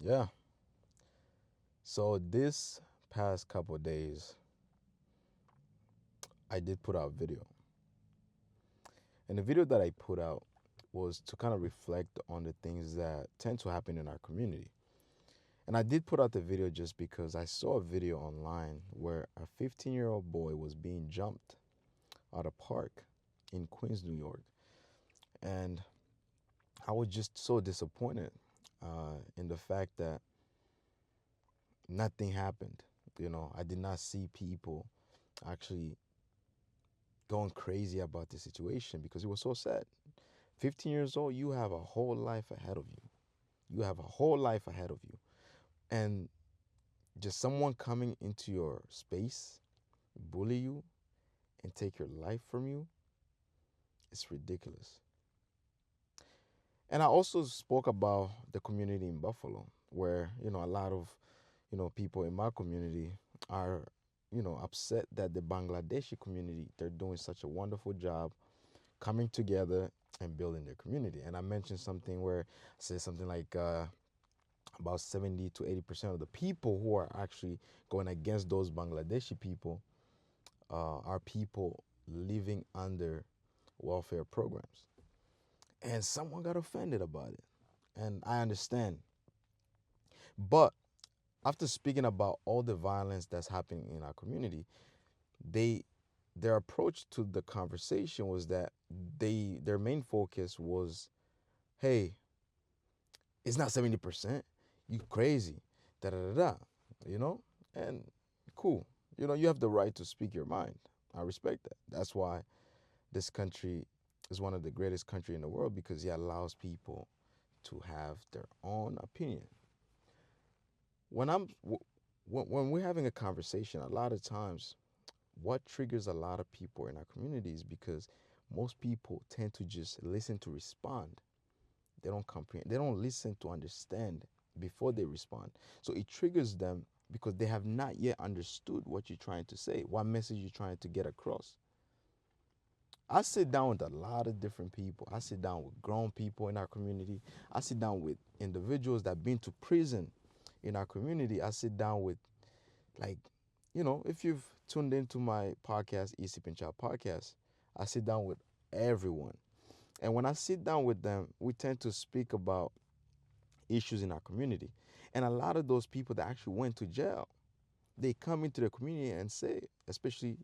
Yeah. So this past couple of days, I did put out a video. And the video that I put out was to kind of reflect on the things that tend to happen in our community. And I did put out the video just because I saw a video online where a 15-year-old boy was being jumped at a park in Queens, New York. And I was just so disappointed in the fact that nothing happened. I did not see people actually going crazy about the situation because it was so sad. 15 years old, you have a whole life ahead of you. You have a whole life ahead of you. And just someone coming into your space, bully you, and take your life from you, it's ridiculous. And I also spoke about the community in Buffalo, where, a lot of, people in my community are, upset that the Bangladeshi community, they're doing such a wonderful job coming together and building their community. And I mentioned something where I said something like about 70 to 80% of the people who are actually going against those Bangladeshi people are people living under welfare programs. And someone got offended about it. And I understand. But after speaking about all the violence that's happening in our community, they their approach to the conversation was that their main focus was, hey, it's not 70%. You crazy. Da da da da. You know? And cool. You have the right to speak your mind. I respect that. That's why this country is one of the greatest country in the world because it allows people to have their own opinion. When I'm when we're having a conversation, a lot of times what triggers a lot of people in our communities because most people tend to just listen to respond. They don't comprehend. They don't listen to understand before they respond. So it triggers them because they have not yet understood what you're trying to say, what message you're trying to get across. I sit down with a lot of different people. I sit down with grown people in our community. I sit down with individuals that have been to prison in our community. I sit down with, like, if you've tuned into my podcast, Easy Pinchot podcast, I sit down with everyone. And when I sit down with them, we tend to speak about issues in our community. And a lot of those people that actually went to jail, they come into the community and say, especially,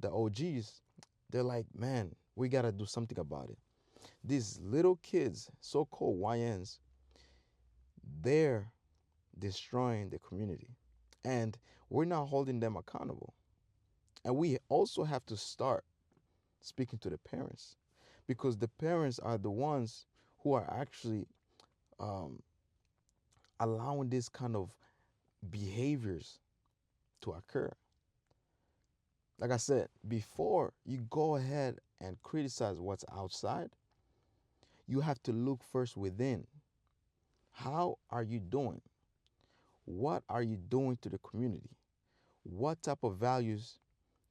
the OGs, they're like, man, we got to do something about it. These little kids, so called YNs, they're destroying the community. And we're not holding them accountable. And we also have to start speaking to the parents because the parents are the ones who are actually um, allowing this kind of behaviors to occur. Like I said, before you go ahead and criticize what's outside, you have to look first within. How are you doing? What are you doing to the community? What type of values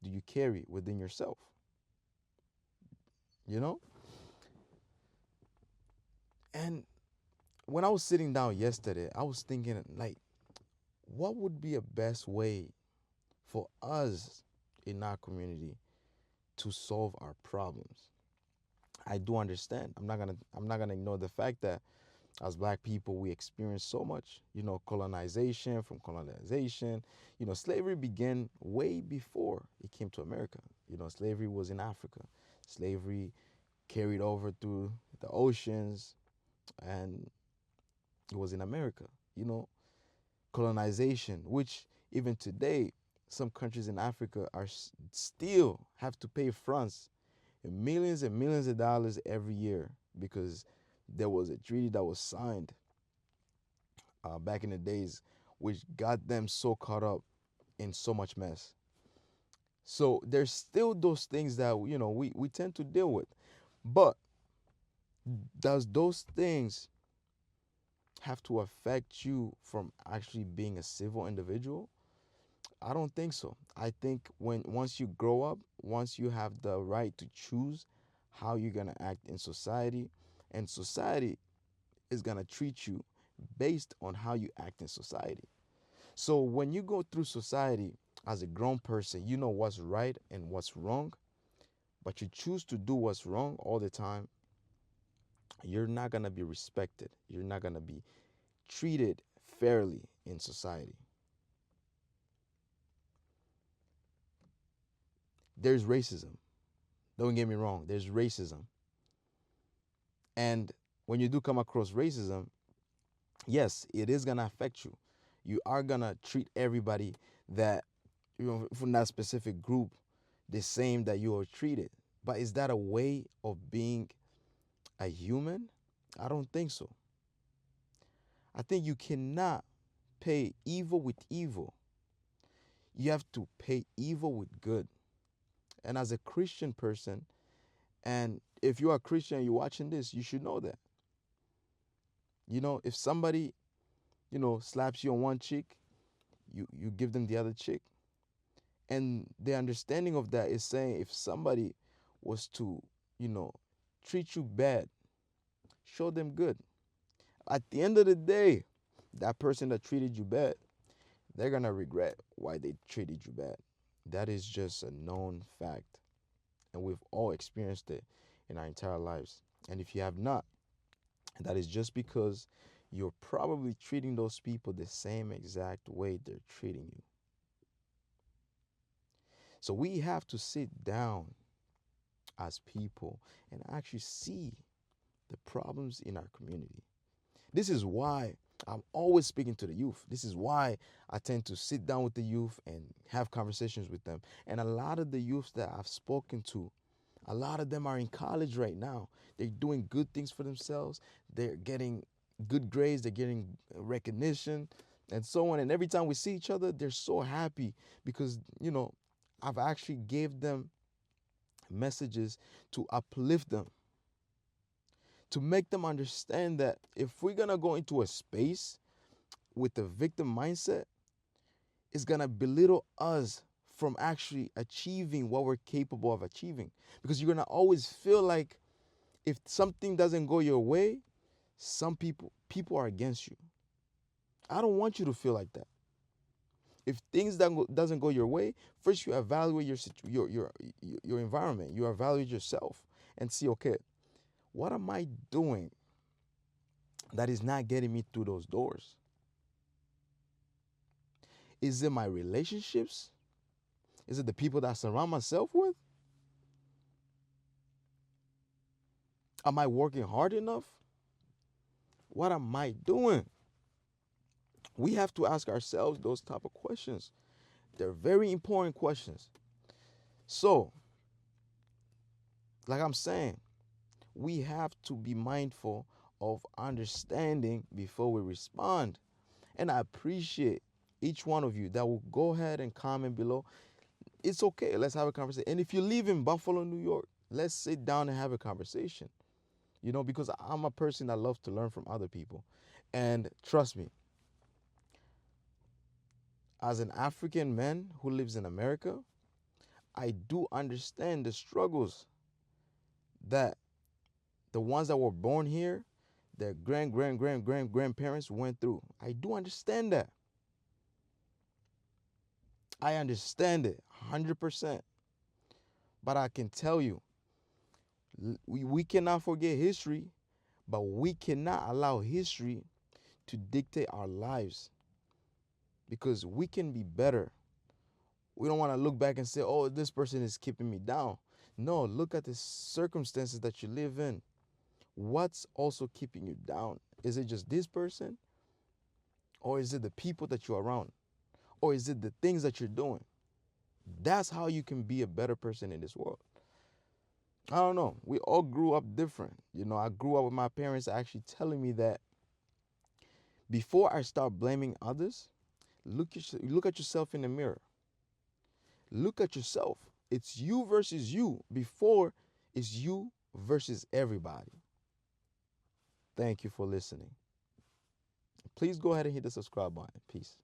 do you carry within yourself? You know? And when I was sitting down yesterday, I was thinking, like, what would be a best way for us in our community to solve our problems? I do understand. I'm not gonna ignore the fact that as black people we experience so much, colonization from colonization. Slavery began way before it came to America. Slavery was in Africa. Slavery carried over through the oceans and it was in America. You know, colonization, which even today some countries in Africa are still have to pay France and millions of dollars every year because there was a treaty that was signed back in the days, which got them so caught up in so much mess. So there's still those things that we tend to deal with, but does those things have to affect you from actually being a civil individual? I don't think so. I think once you grow up, once you have the right to choose how you're gonna act in society, and society is gonna treat you based on how you act in society. So when you go through society as a grown person, you know what's right and what's wrong, but you choose to do what's wrong all the time, you're not going to be respected. You're not going to be treated fairly in society. There's racism. Don't get me wrong, there's racism. And when you do come across racism, yes, it is going to affect you. You are going to treat everybody that, from that specific group the same that you are treated. But is that a way of being a human? I don't think so. I think you cannot pay evil with evil. You have to pay evil with good. And as a Christian person, and if you are a Christian and you're watching this, you should know that. If somebody, slaps you on one cheek, you give them the other cheek. And the understanding of that is saying if somebody was to, you know, treat you bad, show them good. At the end of the day, that person that treated you bad, they're going to regret why they treated you bad. That is just a known fact. And we've all experienced it in our entire lives. And if you have not, that is just because you're probably treating those people the same exact way they're treating you. So we have to sit down as people and actually see the problems in our community. This is why I'm always speaking to the youth. This is why I tend to sit down with the youth and have conversations with them. And a lot of the youth that I've spoken to, a lot of them are in college right now. They're doing good things for themselves. They're getting good grades. They're getting recognition and so on. And every time we see each other, they're so happy because, I've actually gave them messages to uplift them, to make them understand that if we're going to go into a space with a victim mindset, it's going to belittle us from actually achieving what we're capable of achieving. Because you're going to always feel like if something doesn't go your way, some people are against you. I don't want you to feel like that. If things doesn't go your way, first you evaluate your environment. You evaluate yourself and see, okay, what am I doing that is not getting me through those doors? Is it my relationships? Is it the people that I surround myself with? Am I working hard enough? What am I doing? We have to ask ourselves those type of questions. They're very important questions. So, like I'm saying, we have to be mindful of understanding before we respond. And I appreciate each one of you that will go ahead and comment below. It's okay. Let's have a conversation. And if you live in Buffalo, New York, let's sit down and have a conversation. Because I'm a person that loves to learn from other people. And trust me, as an African man who lives in America, I do understand the struggles that the ones that were born here, their grandparents went through. I do understand that. I understand it 100%. But I can tell you, we cannot forget history, but we cannot allow history to dictate our lives because we can be better. We don't want to look back and say, oh, this person is keeping me down. No, look at the circumstances that you live in. What's also keeping you down? Is it just this person? Or is it the people that you're around? Or is it the things that you're doing? That's how you can be a better person in this world. I don't know. We all grew up different. I grew up with my parents actually telling me that before I start blaming others, look at yourself in the mirror. Look at yourself. It's you versus you before it's you versus everybody. Thank you for listening. Please go ahead and hit the subscribe button. Peace.